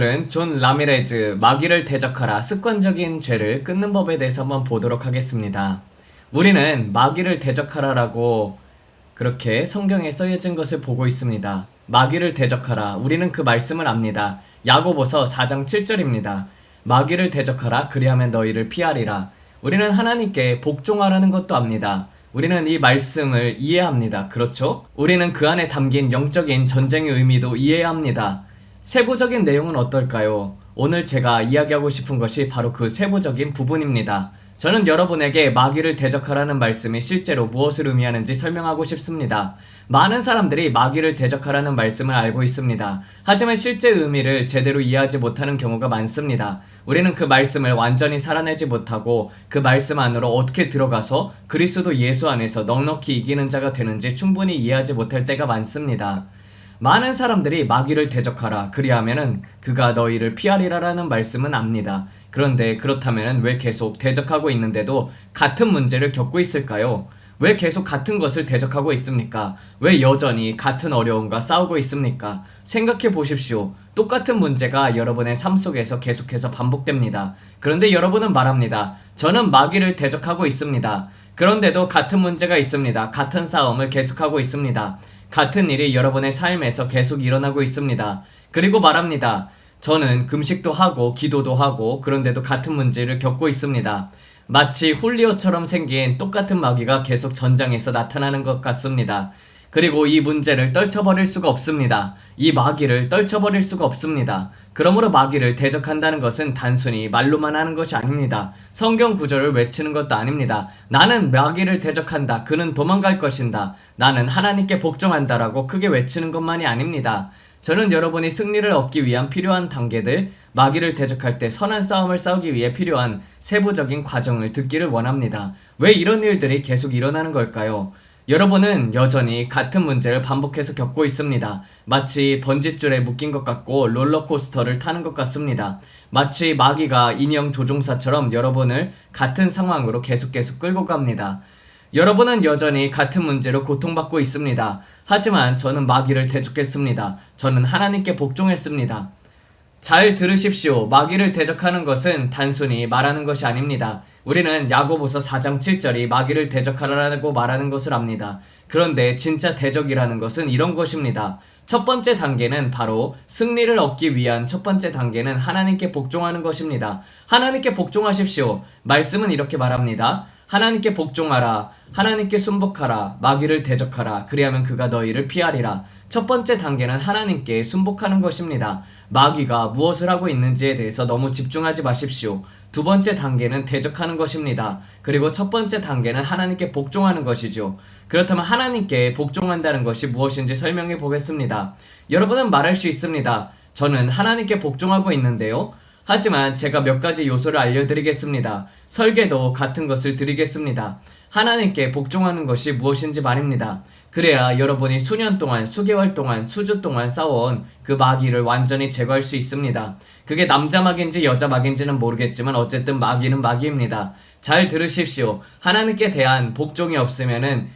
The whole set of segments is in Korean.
오늘은 존 라미레즈 마귀를 대적하라 습관적인 죄를 끊는 법에 대해서 한번 보도록 하겠습니다. 우리는 마귀를 대적하라라고 그렇게 성경에 써있는 것을 보고 있습니다. 마귀를 대적하라. 우리는 그 말씀을 압니다. 야고보서 4장 7절입니다. 마귀를 대적하라. 그리하면 너희를 피하리라. 우리는 하나님께 복종하라는 것도 압니다. 우리는 이 말씀을 이해합니다. 그렇죠? 우리는 그 안에 담긴 영적인 전쟁의 의미도 이해해야 합니다. 세부적인 내용은 어떨까요? 오늘 제가 이야기하고 싶은 것이 바로 그 세부적인 부분입니다. 저는 여러분에게 마귀를 대적하라는 말씀이 실제로 무엇을 의미하는지 설명하고 싶습니다. 많은 사람들이 마귀를 대적하라는 말씀을 알고 있습니다. 하지만 실제 의미를 제대로 이해하지 못하는 경우가 많습니다. 우리는 그 말씀을 완전히 살아내지 못하고 그 말씀 안으로 어떻게 들어가서 그리스도 예수 안에서 넉넉히 이기는 자가 되는지 충분히 이해하지 못할 때가 많습니다. 많은 사람들이 마귀를 대적하라 그리하면은 그가 너희를 피하리라라는 말씀은 압니다. 그런데 그렇다면은 왜 계속 대적하고 있는데도 같은 문제를 겪고 있을까요? 왜 계속 같은 것을 대적하고 있습니까? 왜 여전히 같은 어려움과 싸우고 있습니까? 생각해 보십시오. 똑같은 문제가 여러분의 삶 속에서 계속해서 반복됩니다. 그런데 여러분은 말합니다. 저는 마귀를 대적하고 있습니다. 그런데도 같은 문제가 있습니다. 같은 싸움을 계속하고 있습니다. 같은 일이 여러분의 삶에서 계속 일어나고 있습니다. 그리고 말합니다. 저는 금식도 하고 기도도 하고 그런데도 같은 문제를 겪고 있습니다. 마치 훌리오처럼 생긴 똑같은 마귀가 계속 전장에서 나타나는 것 같습니다. 그리고 이 문제를 떨쳐버릴 수가 없습니다. 이 마귀를 떨쳐버릴 수가 없습니다. 그러므로 마귀를 대적한다는 것은 단순히 말로만 하는 것이 아닙니다. 성경 구절을 외치는 것도 아닙니다. 나는 마귀를 대적한다. 그는 도망갈 것인다. 나는 하나님께 복종한다라고 크게 외치는 것만이 아닙니다. 저는 여러분이 승리를 얻기 위한 필요한 단계들, 마귀를 대적할 때 선한 싸움을 싸우기 위해 필요한 세부적인 과정을 듣기를 원합니다. 왜 이런 일들이 계속 일어나는 걸까요? 여러분은 여전히 같은 문제를 반복해서 겪고 있습니다. 마치 번짓줄에 묶인 것 같고 롤러코스터를 타는 것 같습니다. 마치 마귀가 인형 조종사처럼 여러분을 같은 상황으로 계속 끌고 갑니다. 여러분은 여전히 같은 문제로 고통받고 있습니다. 하지만 저는 마귀를 대적했습니다. 저는 하나님께 복종했습니다. 잘 들으십시오. 마귀를 대적하는 것은 단순히 말하는 것이 아닙니다. 우리는 야고보서 4장 7절이 마귀를 대적하라고 말하는 것을 압니다. 그런데 진짜 대적이라는 것은 이런 것입니다. 첫 번째 단계는 바로 승리를 얻기 위한 첫 번째 단계는 하나님께 복종하는 것입니다. 하나님께 복종하십시오. 말씀은 이렇게 말합니다. 하나님께 복종하라. 하나님께 순복하라. 마귀를 대적하라. 그리하면 그가 너희를 피하리라. 첫 번째 단계는 하나님께 순복하는 것입니다. 마귀가 무엇을 하고 있는지에 대해서 너무 집중하지 마십시오. 두 번째 단계는 대적하는 것입니다. 그리고 첫 번째 단계는 하나님께 복종하는 것이죠. 그렇다면 하나님께 복종한다는 것이 무엇인지 설명해 보겠습니다. 여러분은 말할 수 있습니다. 저는 하나님께 복종하고 있는데요. 하지만 제가 몇 가지 요소를 알려드리겠습니다. 설계도 같은 것을 드리겠습니다. 하나님께 복종하는 것이 무엇인지 말입니다. 그래야 여러분이 수년 동안, 수개월 동안, 수주 동안 싸워온 그 마귀를 완전히 제거할 수 있습니다. 그게 남자 마귀인지 여자 마귀인지는 모르겠지만 어쨌든 마귀는 마귀입니다. 잘 들으십시오. 하나님께 대한 복종이 없으면은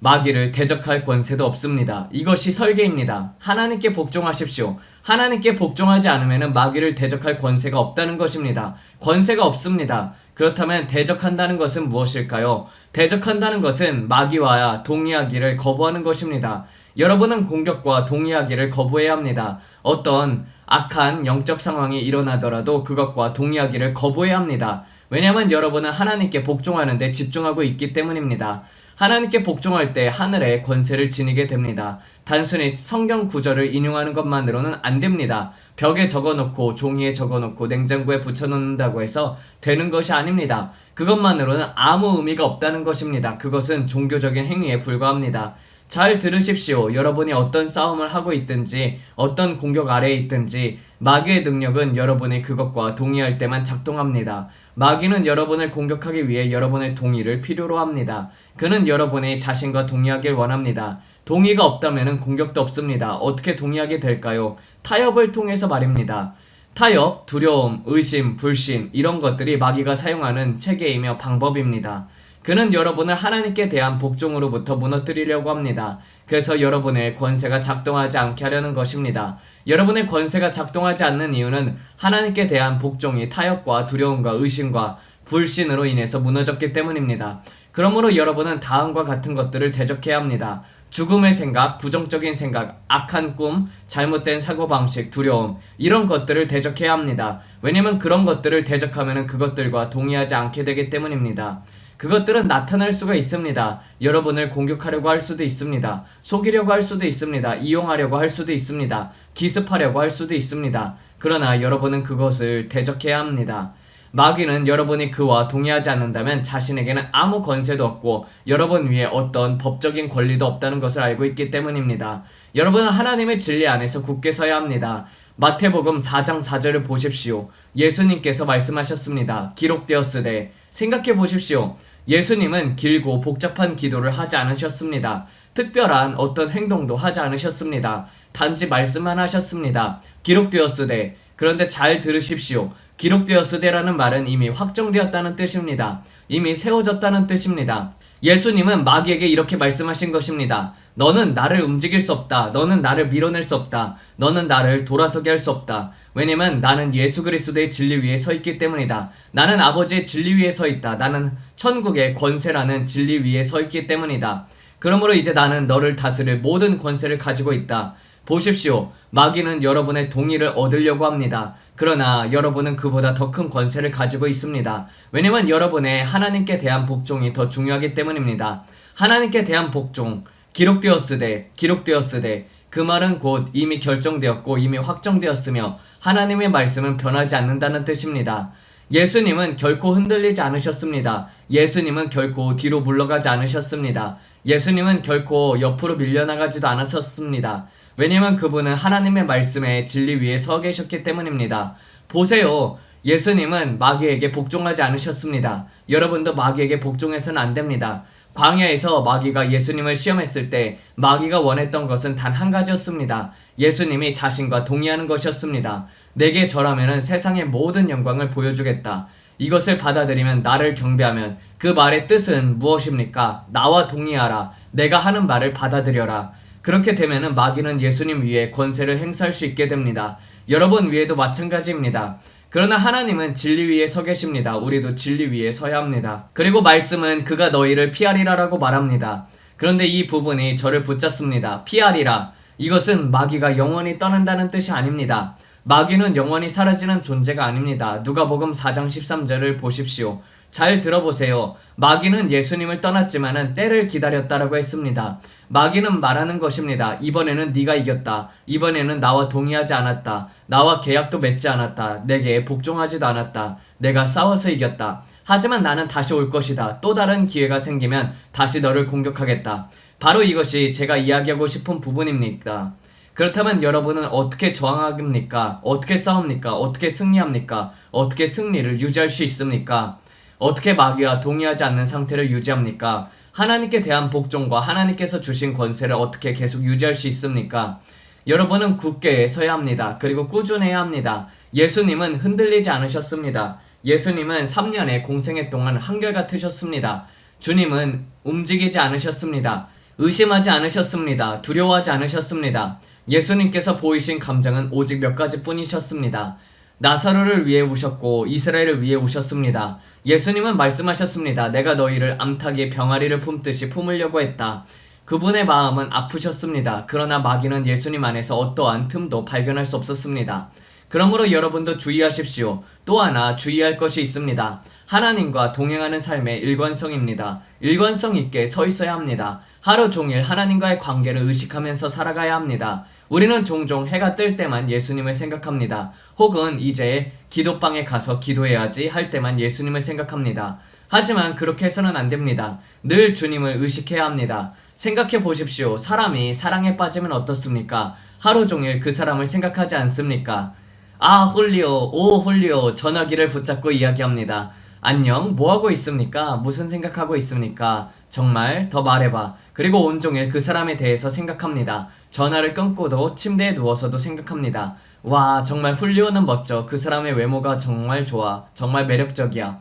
마귀를 대적할 권세도 없습니다. 이것이 설계입니다. 하나님께 복종하십시오. 하나님께 복종하지 않으면 마귀를 대적할 권세가 없다는 것입니다. 권세가 없습니다. 그렇다면 대적한다는 것은 무엇일까요? 대적한다는 것은 마귀와 동의하기를 거부하는 것입니다. 여러분은 공격과 동의하기를 거부해야 합니다. 어떤 악한 영적 상황이 일어나더라도 그것과 동의하기를 거부해야 합니다. 왜냐하면 여러분은 하나님께 복종하는 데 집중하고 있기 때문입니다. 하나님께 복종할 때 하늘의 권세를 지니게 됩니다. 단순히 성경 구절을 인용하는 것만으로는 안 됩니다. 벽에 적어놓고 종이에 적어놓고 냉장고에 붙여놓는다고 해서 되는 것이 아닙니다. 그것만으로는 아무 의미가 없다는 것입니다. 그것은 종교적인 행위에 불과합니다. 잘 들으십시오. 여러분이 어떤 싸움을 하고 있든지 어떤 공격 아래에 있든지 마귀의 능력은 여러분이 그것과 동의할 때만 작동합니다. 마귀는 여러분을 공격하기 위해 여러분의 동의를 필요로 합니다. 그는 여러분이 자신과 동의하길 원합니다. 동의가 없다면 공격도 없습니다. 어떻게 동의하게 될까요? 타협을 통해서 말입니다. 타협, 두려움, 의심, 불신 이런 것들이 마귀가 사용하는 체계이며 방법입니다. 그는 여러분을 하나님께 대한 복종으로부터 무너뜨리려고 합니다. 그래서 여러분의 권세가 작동하지 않게 하려는 것입니다. 여러분의 권세가 작동하지 않는 이유는 하나님께 대한 복종이 타협과 두려움과 의심과 불신으로 인해서 무너졌기 때문입니다. 그러므로 여러분은 다음과 같은 것들을 대적해야 합니다. 죽음의 생각, 부정적인 생각, 악한 꿈, 잘못된 사고방식, 두려움, 이런 것들을 대적해야 합니다. 왜냐면 그런 것들을 대적하면 그것들과 동의하지 않게 되기 때문입니다. 그것들은 나타날 수가 있습니다. 여러분을 공격하려고 할 수도 있습니다. 속이려고 할 수도 있습니다. 이용하려고 할 수도 있습니다. 기습하려고 할 수도 있습니다. 그러나 여러분은 그것을 대적해야 합니다. 마귀는 여러분이 그와 동의하지 않는다면 자신에게는 아무 권세도 없고 여러분 위에 어떤 법적인 권리도 없다는 것을 알고 있기 때문입니다. 여러분은 하나님의 진리 안에서 굳게 서야 합니다. 마태복음 4장 4절을 보십시오. 예수님께서 말씀하셨습니다. 기록되었으되. 생각해 보십시오. 예수님은 길고 복잡한 기도를 하지 않으셨습니다. 특별한 어떤 행동도 하지 않으셨습니다. 단지 말씀만 하셨습니다. 기록되었으되. 그런데 잘 들으십시오. 기록되었으되라는 말은 이미 확정되었다는 뜻입니다. 이미 세워졌다는 뜻입니다. 예수님은 마귀에게 이렇게 말씀하신 것입니다. 너는 나를 움직일 수 없다. 너는 나를 밀어낼 수 없다. 너는 나를 돌아서게 할 수 없다. 왜냐면 나는 예수 그리스도의 진리 위에 서 있기 때문이다. 나는 아버지의 진리 위에 서 있다. 나는 천국의 권세라는 진리 위에 서 있기 때문이다. 그러므로 이제 나는 너를 다스릴 모든 권세를 가지고 있다. 보십시오. 마귀는 여러분의 동의를 얻으려고 합니다. 그러나 여러분은 그보다 더 큰 권세를 가지고 있습니다. 왜냐면 여러분의 하나님께 대한 복종이 더 중요하기 때문입니다. 하나님께 대한 복종, 기록되었으되. 그 말은 곧 이미 결정되었고 이미 확정되었으며 하나님의 말씀은 변하지 않는다는 뜻입니다. 예수님은 결코 흔들리지 않으셨습니다. 예수님은 결코 뒤로 물러가지 않으셨습니다. 예수님은 결코 옆으로 밀려나가지도 않았었습니다. 왜냐면 그분은 하나님의 말씀의 진리 위에 서 계셨기 때문입니다. 보세요. 예수님은 마귀에게 복종하지 않으셨습니다. 여러분도 마귀에게 복종해서는 안 됩니다. 광야에서 마귀가 예수님을 시험했을 때 마귀가 원했던 것은 단 한 가지였습니다. 예수님이 자신과 동의하는 것이었습니다. 내게 절하면은 세상의 모든 영광을 보여주겠다. 이것을 받아들이면 나를 경배하면 그 말의 뜻은 무엇입니까? 나와 동의하라. 내가 하는 말을 받아들여라. 그렇게 되면은 마귀는 예수님 위에 권세를 행사할 수 있게 됩니다. 여러분 위에도 마찬가지입니다. 그러나 하나님은 진리 위에 서 계십니다. 우리도 진리 위에 서야 합니다. 그리고 말씀은 그가 너희를 피하리라라고 말합니다. 그런데 이 부분이 저를 붙잡습니다. 피하리라. 이것은 마귀가 영원히 떠난다는 뜻이 아닙니다. 마귀는 영원히 사라지는 존재가 아닙니다. 누가복음 4장 13절을 보십시오. 잘 들어보세요. 마귀는 예수님을 떠났지만은 때를 기다렸다라고 했습니다. 마귀는 말하는 것입니다. 이번에는 네가 이겼다. 이번에는 나와 동의하지 않았다. 나와 계약도 맺지 않았다. 내게 복종하지도 않았다. 내가 싸워서 이겼다. 하지만 나는 다시 올 것이다. 또 다른 기회가 생기면 다시 너를 공격하겠다. 바로 이것이 제가 이야기하고 싶은 부분입니다. 그렇다면 여러분은 어떻게 저항합니까? 어떻게 싸웁니까? 어떻게 승리합니까? 어떻게 승리를 유지할 수 있습니까? 어떻게 마귀와 동의하지 않는 상태를 유지합니까? 하나님께 대한 복종과 하나님께서 주신 권세를 어떻게 계속 유지할 수 있습니까? 여러분은 굳게 서야 합니다. 그리고 꾸준해야 합니다. 예수님은 흔들리지 않으셨습니다. 예수님은 3년의 공생애 동안 한결같으셨습니다. 주님은 움직이지 않으셨습니다. 의심하지 않으셨습니다. 두려워하지 않으셨습니다. 예수님께서 보이신 감정은 오직 몇 가지 뿐이셨습니다. 나사로를 위해 우셨고 이스라엘을 위해 우셨습니다. 예수님은 말씀하셨습니다. 내가 너희를 암탉이 병아리를 품듯이 품으려고 했다. 그분의 마음은 아프셨습니다. 그러나 마귀는 예수님 안에서 어떠한 틈도 발견할 수 없었습니다. 그러므로 여러분도 주의하십시오. 또 하나 주의할 것이 있습니다. 하나님과 동행하는 삶의 일관성입니다. 일관성 있게 서 있어야 합니다. 하루 종일 하나님과의 관계를 의식하면서 살아가야 합니다. 우리는 종종 해가 뜰 때만 예수님을 생각합니다. 혹은 이제 기도방에 가서 기도해야지 할 때만 예수님을 생각합니다. 하지만 그렇게 해서는 안 됩니다. 늘 주님을 의식해야 합니다. 생각해 보십시오. 사람이 사랑에 빠지면 어떻습니까? 하루 종일 그 사람을 생각하지 않습니까? 아 홀리오, 오 홀리오, 전화기를 붙잡고 이야기합니다. 안녕, 뭐하고 있습니까? 무슨 생각하고 있습니까? 정말 더 말해봐. 그리고 온종일 그 사람에 대해서 생각합니다. 전화를 끊고도 침대에 누워서도 생각합니다. 와, 정말 훌리오는 멋져. 그 사람의 외모가 정말 좋아. 정말 매력적이야.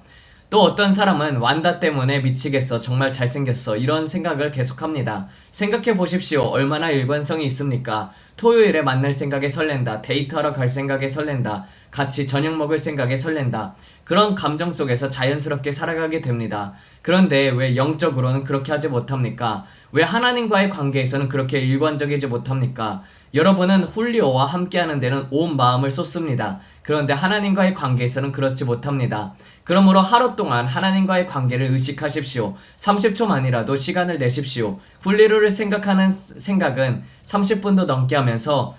또 어떤 사람은 완다 때문에 미치겠어, 정말 잘생겼어, 이런 생각을 계속합니다. 생각해 보십시오. 얼마나 일관성이 있습니까? 토요일에 만날 생각에 설렌다, 데이트하러 갈 생각에 설렌다, 같이 저녁 먹을 생각에 설렌다. 그런 감정 속에서 자연스럽게 살아가게 됩니다. 그런데 왜 영적으로는 그렇게 하지 못합니까? 왜 하나님과의 관계에서는 그렇게 일관적이지 못합니까? 여러분은 훌리오와 함께하는 데는 온 마음을 쏟습니다. 그런데 하나님과의 관계에서는 그렇지 못합니다. 그러므로 하루 동안 하나님과의 관계를 의식하십시오. 30초만이라도 시간을 내십시오. 훌리로를 생각하는 생각은 30분도 넘게 하면서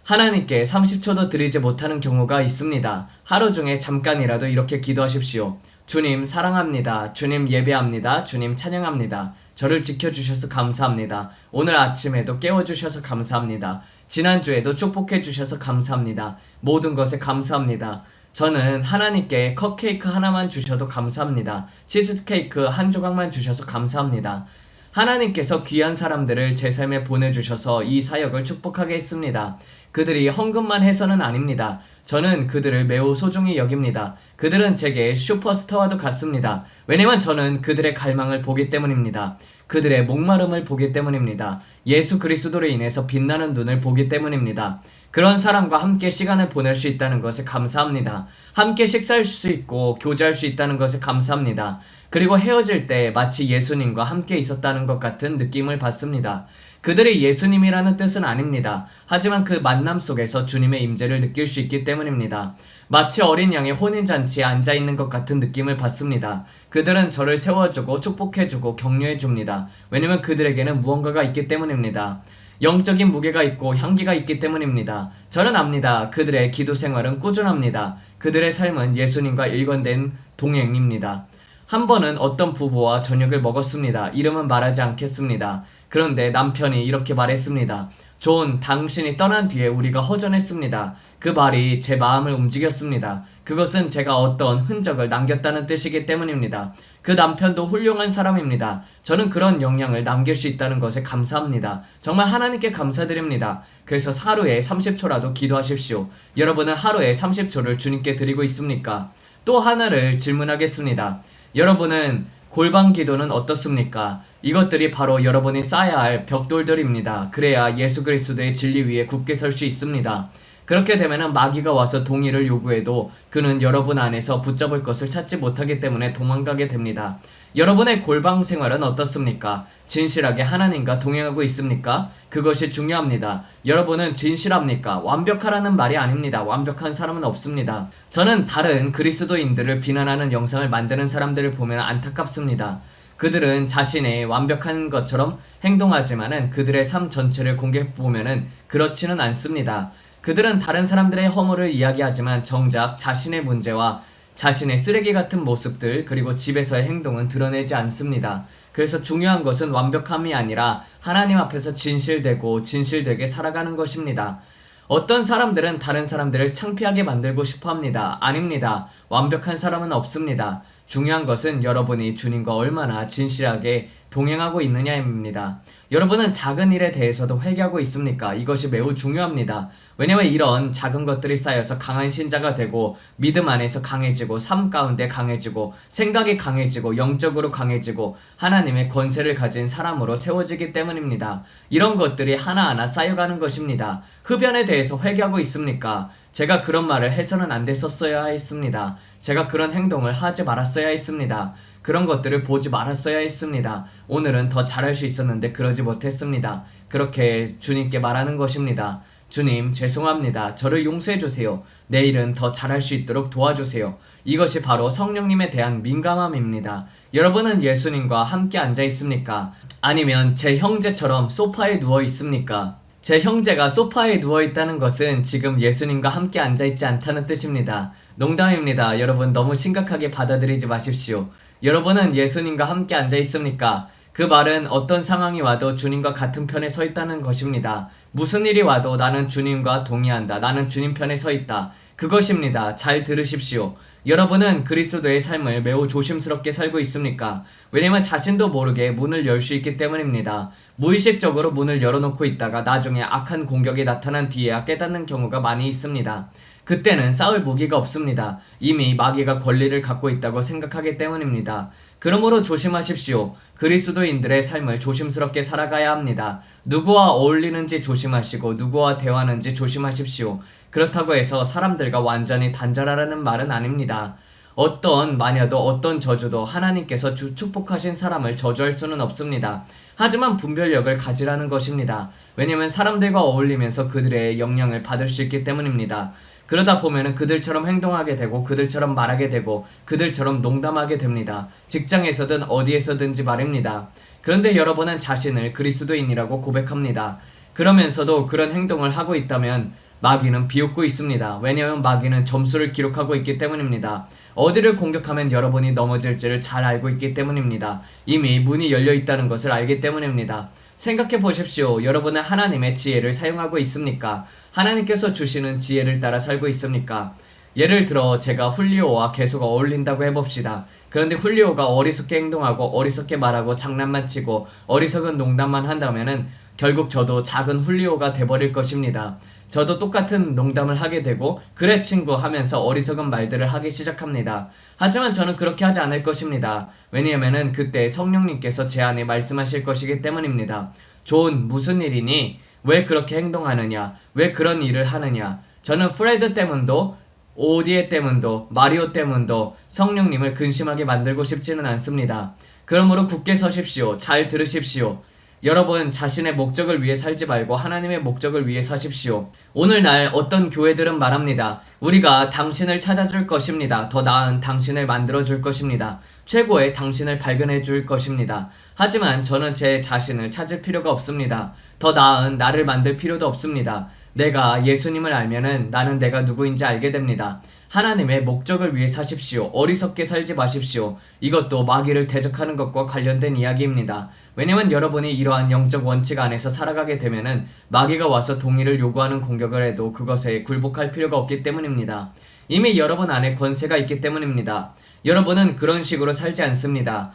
하나님께 30초도 드리지 못하는 경우가 있습니다. 하루 중에 잠깐이라도 이렇게 기도하십시오. 주님 사랑합니다. 주님 예배합니다. 주님 찬양합니다. 저를 지켜주셔서 감사합니다. 오늘 아침에도 깨워주셔서 감사합니다. 지난주에도 축복해주셔서 감사합니다. 모든 것에 감사합니다. 저는 하나님께 컵케이크 하나만 주셔도 감사합니다. 치즈케이크 한 조각만 주셔서 감사합니다. 하나님께서 귀한 사람들을 제 삶에 보내주셔서 이 사역을 축복하게 했습니다. 그들이 헌금만 해서는 아닙니다. 저는 그들을 매우 소중히 여깁니다. 그들은 제게 슈퍼스타와도 같습니다. 왜냐면 저는 그들의 갈망을 보기 때문입니다. 그들의 목마름을 보기 때문입니다. 예수 그리스도로 인해서 빛나는 눈을 보기 때문입니다. 그런 사람과 함께 시간을 보낼 수 있다는 것에 감사합니다. 함께 식사할 수 있고 교제할 수 있다는 것에 감사합니다. 그리고 헤어질 때 마치 예수님과 함께 있었다는 것 같은 느낌을 받습니다. 그들이 예수님이라는 뜻은 아닙니다. 하지만 그 만남 속에서 주님의 임재를 느낄 수 있기 때문입니다. 마치 어린 양의 혼인잔치에 앉아있는 것 같은 느낌을 받습니다. 그들은 저를 세워주고 축복해주고 격려해줍니다. 왜냐면 그들에게는 무언가가 있기 때문입니다. 영적인 무게가 있고 향기가 있기 때문입니다. 저는 압니다. 그들의 기도 생활은 꾸준합니다. 그들의 삶은 예수님과 일관된 동행입니다. 한 번은 어떤 부부와 저녁을 먹었습니다. 이름은 말하지 않겠습니다. 그런데 남편이 이렇게 말했습니다. 존, 당신이 떠난 뒤에 우리가 허전했습니다. 그 말이 제 마음을 움직였습니다. 그것은 제가 어떤 흔적을 남겼다는 뜻이기 때문입니다. 그 남편도 훌륭한 사람입니다. 저는 그런 영향을 남길 수 있다는 것에 감사합니다. 정말 하나님께 감사드립니다. 그래서 하루에 30초라도 기도하십시오. 여러분은 하루에 30초를 주님께 드리고 있습니까? 또 하나를 질문하겠습니다. 여러분은 골방 기도는 어떻습니까? 이것들이 바로 여러분이 쌓아야 할 벽돌들입니다. 그래야 예수 그리스도의 진리 위에 굳게 설 수 있습니다. 그렇게 되면은 마귀가 와서 동의를 요구해도 그는 여러분 안에서 붙잡을 것을 찾지 못하기 때문에 도망가게 됩니다. 여러분의 골방 생활은 어떻습니까? 진실하게 하나님과 동행하고 있습니까? 그것이 중요합니다. 여러분은 진실합니까? 완벽하라는 말이 아닙니다. 완벽한 사람은 없습니다. 저는 다른 그리스도인들을 비난하는 영상을 만드는 사람들을 보면 안타깝습니다. 그들은 자신의 완벽한 것처럼 행동하지만은 그들의 삶 전체를 공개해보면은 그렇지는 않습니다. 그들은 다른 사람들의 허물을 이야기하지만 정작 자신의 문제와 자신의 쓰레기 같은 모습들 그리고 집에서의 행동은 드러내지 않습니다. 그래서 중요한 것은 완벽함이 아니라 하나님 앞에서 진실되게 살아가는 것입니다. 어떤 사람들은 다른 사람들을 창피하게 만들고 싶어 합니다. 아닙니다. 완벽한 사람은 없습니다. 중요한 것은 여러분이 주님과 얼마나 진실하게 동행하고 있느냐입니다. 여러분은 작은 일에 대해서도 회개하고 있습니까? 이것이 매우 중요합니다. 왜냐면 이런 작은 것들이 쌓여서 강한 신자가 되고 믿음 안에서 강해지고 삶 가운데 강해지고 생각이 강해지고 영적으로 강해지고 하나님의 권세를 가진 사람으로 세워지기 때문입니다. 이런 것들이 하나하나 쌓여가는 것입니다. 흡연에 대해서 회개하고 있습니까? 제가 그런 말을 해서는 안 됐었어야 했습니다. 제가 그런 행동을 하지 말았어야 했습니다. 그런 것들을 보지 말았어야 했습니다. 오늘은 더 잘할 수 있었는데 그러지 못했습니다. 그렇게 주님께 말하는 것입니다. 주님, 죄송합니다. 저를 용서해주세요. 내일은 더 잘할 수 있도록 도와주세요. 이것이 바로 성령님에 대한 민감함입니다. 여러분은 예수님과 함께 앉아 있습니까? 아니면 제 형제처럼 소파에 누워 있습니까? 제 형제가 소파에 누워 있다는 것은 지금 예수님과 함께 앉아 있지 않다는 뜻입니다. 농담입니다. 여러분 너무 심각하게 받아들이지 마십시오. 여러분은 예수님과 함께 앉아 있습니까? 그 말은 어떤 상황이 와도 주님과 같은 편에 서 있다는 것입니다. 무슨 일이 와도 나는 주님과 동의한다. 나는 주님 편에 서 있다. 그것입니다. 잘 들으십시오. 여러분은 그리스도의 삶을 매우 조심스럽게 살고 있습니까? 왜냐면 자신도 모르게 문을 열 수 있기 때문입니다. 무의식적으로 문을 열어놓고 있다가 나중에 악한 공격이 나타난 뒤에야 깨닫는 경우가 많이 있습니다. 그때는 싸울 무기가 없습니다. 이미 마귀가 권리를 갖고 있다고 생각하기 때문입니다. 그러므로 조심하십시오. 그리스도인들의 삶을 조심스럽게 살아가야 합니다. 누구와 어울리는지 조심하시고 누구와 대화하는지 조심하십시오. 그렇다고 해서 사람들과 완전히 단절하라는 말은 아닙니다. 어떤 마녀도 어떤 저주도 하나님께서 축복하신 사람을 저주할 수는 없습니다. 하지만 분별력을 가지라는 것입니다. 왜냐하면 사람들과 어울리면서 그들의 영향을 받을 수 있기 때문입니다. 그러다 보면은 그들처럼 행동하게 되고 그들처럼 말하게 되고 그들처럼 농담하게 됩니다. 직장에서든 어디에서든지 말입니다. 그런데 여러분은 자신을 그리스도인이라고 고백합니다. 그러면서도 그런 행동을 하고 있다면 마귀는 비웃고 있습니다. 왜냐하면 마귀는 점수를 기록하고 있기 때문입니다. 어디를 공격하면 여러분이 넘어질지를 잘 알고 있기 때문입니다. 이미 문이 열려 있다는 것을 알기 때문입니다. 생각해 보십시오. 여러분은 하나님의 지혜를 사용하고 있습니까? 하나님께서 주시는 지혜를 따라 살고 있습니까? 예를 들어 제가 훌리오와 계속 어울린다고 해봅시다. 그런데 훌리오가 어리석게 행동하고 어리석게 말하고 장난만 치고 어리석은 농담만 한다면은 결국 저도 작은 훌리오가 돼버릴 것입니다. 저도 똑같은 농담을 하게 되고 그래 친구 하면서 어리석은 말들을 하기 시작합니다. 하지만 저는 그렇게 하지 않을 것입니다. 왜냐하면은 그때 성령님께서 제 안에 말씀하실 것이기 때문입니다. 존, 무슨 일이니? 왜 그렇게 행동하느냐? 왜 그런 일을 하느냐? 저는 프레드 때문도 오디에 때문도 마리오 때문도 성령님을 근심하게 만들고 싶지는 않습니다. 그러므로 굳게 서십시오. 잘 들으십시오. 여러분 자신의 목적을 위해 살지 말고 하나님의 목적을 위해 사십시오. 오늘날 어떤 교회들은 말합니다. 우리가 당신을 찾아줄 것입니다. 더 나은 당신을 만들어줄 것입니다. 최고의 당신을 발견해줄 것입니다. 하지만 저는 제 자신을 찾을 필요가 없습니다. 더 나은 나를 만들 필요도 없습니다. 내가 예수님을 알면은 나는 내가 누구인지 알게 됩니다. 하나님의 목적을 위해 사십시오. 어리석게 살지 마십시오. 이것도 마귀를 대적하는 것과 관련된 이야기입니다. 왜냐면 여러분이 이러한 영적 원칙 안에서 살아가게 되면은 마귀가 와서 동의를 요구하는 공격을 해도 그것에 굴복할 필요가 없기 때문입니다. 이미 여러분 안에 권세가 있기 때문입니다. 여러분은 그런 식으로 살지 않습니다.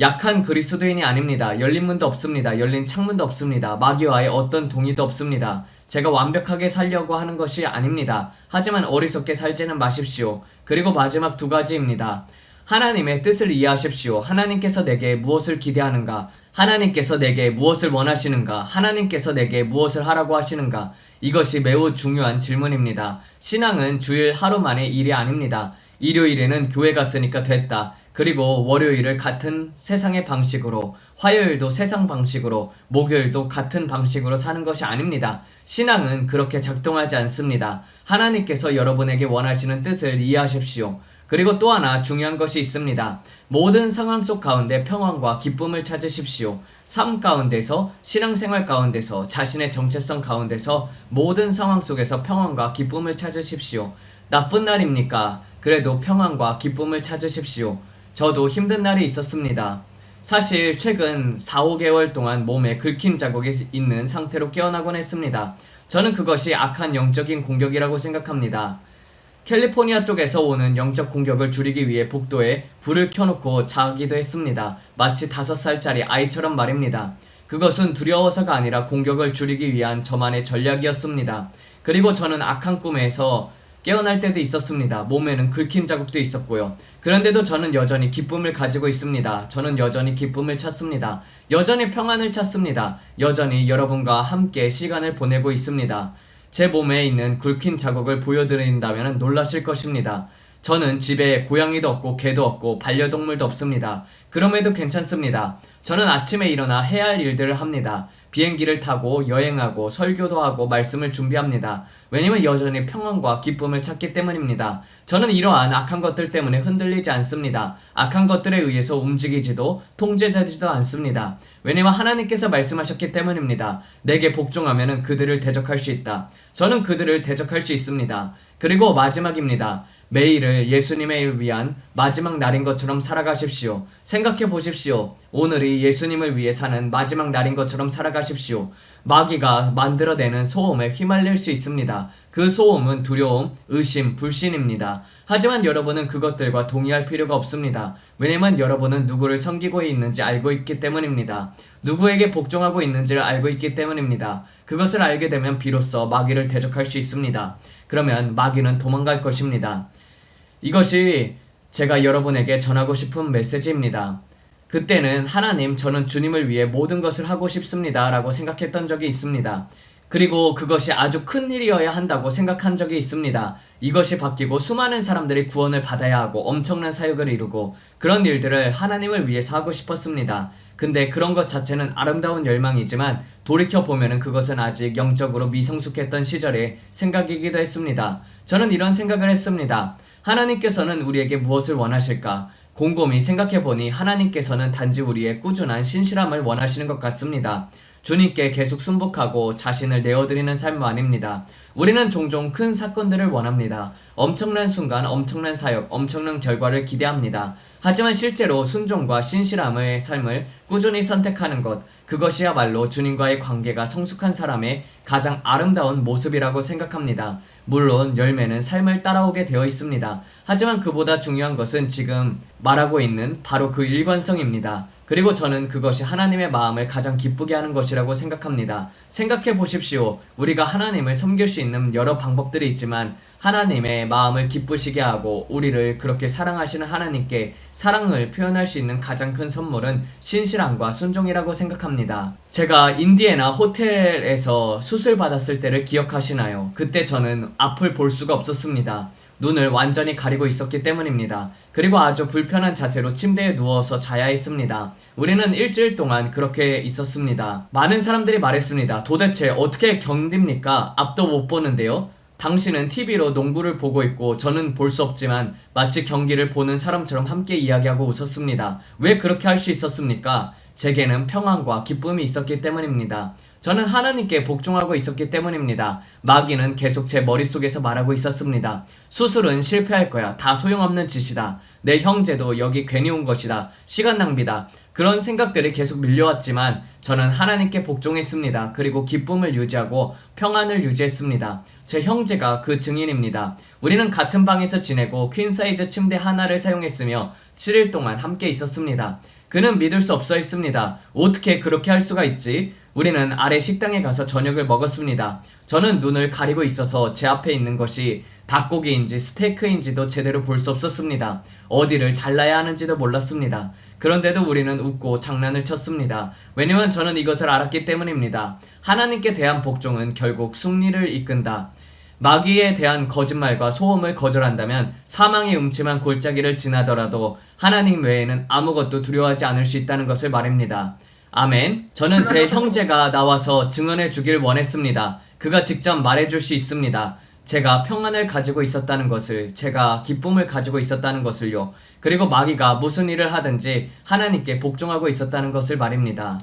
약한 그리스도인이 아닙니다. 열린 문도 없습니다. 열린 창문도 없습니다. 마귀와의 어떤 동의도 없습니다. 제가 완벽하게 살려고 하는 것이 아닙니다. 하지만 어리석게 살지는 마십시오. 그리고 마지막 두 가지입니다. 하나님의 뜻을 이해하십시오. 하나님께서 내게 무엇을 기대하는가? 하나님께서 내게 무엇을 원하시는가? 하나님께서 내게 무엇을 하라고 하시는가? 이것이 매우 중요한 질문입니다. 신앙은 주일 하루만의 일이 아닙니다. 일요일에는 교회 갔으니까 됐다. 그리고 월요일을 같은 세상의 방식으로, 화요일도 세상 방식으로, 목요일도 같은 방식으로 사는 것이 아닙니다. 신앙은 그렇게 작동하지 않습니다. 하나님께서 여러분에게 원하시는 뜻을 이해하십시오. 그리고 또 하나 중요한 것이 있습니다. 모든 상황 속 가운데 평안과 기쁨을 찾으십시오. 삶 가운데서, 신앙생활 가운데서, 자신의 정체성 가운데서 모든 상황 속에서 평안과 기쁨을 찾으십시오. 나쁜 날입니까? 그래도 평안과 기쁨을 찾으십시오. 저도 힘든 날이 있었습니다. 사실 최근 4, 5개월 동안 몸에 긁힌 자국이 있는 상태로 깨어나곤 했습니다. 저는 그것이 악한 영적인 공격이라고 생각합니다. 캘리포니아 쪽에서 오는 영적 공격을 줄이기 위해 복도에 불을 켜놓고 자기도 했습니다. 마치 5살짜리 아이처럼 말입니다. 그것은 두려워서가 아니라 공격을 줄이기 위한 저만의 전략이었습니다. 그리고 저는 악한 꿈에서 깨어날 때도 있었습니다. 몸에는 긁힌 자국도 있었고요. 그런데도 저는 여전히 기쁨을 가지고 있습니다. 저는 여전히 기쁨을 찾습니다. 여전히 평안을 찾습니다. 여전히 여러분과 함께 시간을 보내고 있습니다. 제 몸에 있는 굵힌 자국을 보여드린다면 놀라실 것입니다. 저는 집에 고양이도 없고 개도 없고 반려동물도 없습니다. 그럼에도 괜찮습니다. 저는 아침에 일어나 해야 할 일들을 합니다. 비행기를 타고 여행하고 설교도 하고 말씀을 준비합니다. 왜냐면 여전히 평안과 기쁨을 찾기 때문입니다. 저는 이러한 악한 것들 때문에 흔들리지 않습니다. 악한 것들에 의해서 움직이지도 통제되지도 않습니다. 왜냐면 하나님께서 말씀하셨기 때문입니다. 내게 복종하면 그들을 대적할 수 있다. 저는 그들을 대적할 수 있습니다. 그리고 마지막입니다. 매일을 예수님을 위한 마지막 날인 것처럼 살아가십시오. 생각해 보십시오. 오늘이 예수님을 위해 사는 마지막 날인 것처럼 살아가십시오. 마귀가 만들어내는 소음에 휘말릴 수 있습니다. 그 소음은 두려움, 의심, 불신입니다. 하지만 여러분은 그것들과 동의할 필요가 없습니다. 왜냐면 여러분은 누구를 섬기고 있는지 알고 있기 때문입니다. 누구에게 복종하고 있는지를 알고 있기 때문입니다. 그것을 알게 되면 비로소 마귀를 대적할 수 있습니다. 그러면 마귀는 도망갈 것입니다. 이것이 제가 여러분에게 전하고 싶은 메시지입니다. 그때는 하나님, 저는 주님을 위해 모든 것을 하고 싶습니다 라고 생각했던 적이 있습니다. 그리고 그것이 아주 큰 일이어야 한다고 생각한 적이 있습니다. 이것이 바뀌고 수많은 사람들이 구원을 받아야 하고 엄청난 사역을 이루고 그런 일들을 하나님을 위해서 하고 싶었습니다. 근데 그런 것 자체는 아름다운 열망이지만 돌이켜보면 그것은 아직 영적으로 미성숙했던 시절의 생각이기도 했습니다. 저는 이런 생각을 했습니다. 하나님께서는 우리에게 무엇을 원하실까? 곰곰이 생각해보니 하나님께서는 단지 우리의 꾸준한 신실함을 원하시는 것 같습니다. 주님께 계속 순복하고 자신을 내어드리는 삶 아닙니다. 우리는 종종 큰 사건들을 원합니다. 엄청난 순간, 엄청난 사역, 엄청난 결과를 기대합니다. 하지만 실제로 순종과 신실함의 삶을 꾸준히 선택하는 것, 그것이야말로 주님과의 관계가 성숙한 사람의 가장 아름다운 모습이라고 생각합니다. 물론 열매는 삶을 따라오게 되어 있습니다. 하지만 그보다 중요한 것은 지금 말하고 있는 바로 그 일관성입니다. 그리고 저는 그것이 하나님의 마음을 가장 기쁘게 하는 것이라고 생각합니다. 생각해 보십시오. 우리가 하나님을 섬길 수 있는 여러 방법들이 있지만 하나님의 마음을 기쁘시게 하고 우리를 그렇게 사랑하시는 하나님께 사랑을 표현할 수 있는 가장 큰 선물은 신실함과 순종이라고 생각합니다. 제가 인디애나 호텔에서 수술 받았을 때를 기억하시나요? 그때 저는 앞을 볼 수가 없었습니다. 눈을 완전히 가리고 있었기 때문입니다. 그리고 아주 불편한 자세로 침대에 누워서 자야 했습니다. 우리는 일주일 동안 그렇게 있었습니다. 많은 사람들이 말했습니다. 도대체 어떻게 견딥니까? 앞도 못 보는데요. 당신은 TV로 농구를 보고 있고 저는 볼 수 없지만 마치 경기를 보는 사람처럼 함께 이야기하고 웃었습니다. 왜 그렇게 할 수 있었습니까? 제게는 평안과 기쁨이 있었기 때문입니다. 저는 하나님께 복종하고 있었기 때문입니다. 마귀는 계속 제 머릿속에서 말하고 있었습니다. 수술은 실패할 거야. 다 소용없는 짓이다. 내 형제도 여기 괜히 온 것이다. 시간 낭비다. 그런 생각들이 계속 밀려왔지만 저는 하나님께 복종했습니다. 그리고 기쁨을 유지하고 평안을 유지했습니다. 제 형제가 그 증인입니다. 우리는 같은 방에서 지내고 퀸사이즈 침대 하나를 사용했으며 7일 동안 함께 있었습니다. 그는 믿을 수 없어 했습니다. 어떻게 그렇게 할 수가 있지? 우리는 아래 식당에 가서 저녁을 먹었습니다. 저는 눈을 가리고 있어서 제 앞에 있는 것이 닭고기인지 스테이크인지도 제대로 볼 수 없었습니다. 어디를 잘라야 하는지도 몰랐습니다. 그런데도 우리는 웃고 장난을 쳤습니다. 왜냐면 저는 이것을 알았기 때문입니다. 하나님께 대한 복종은 결국 승리를 이끈다. 마귀에 대한 거짓말과 소음을 거절한다면 사망의 음침한 골짜기를 지나더라도 하나님 외에는 아무것도 두려워하지 않을 수 있다는 것을 말입니다. 아멘. 저는 제 형제가 나와서 증언해 주길 원했습니다. 그가 직접 말해줄 수 있습니다. 제가 평안을 가지고 있었다는 것을, 제가 기쁨을 가지고 있었다는 것을요. 그리고 마귀가 무슨 일을 하든지 하나님께 복종하고 있었다는 것을 말입니다.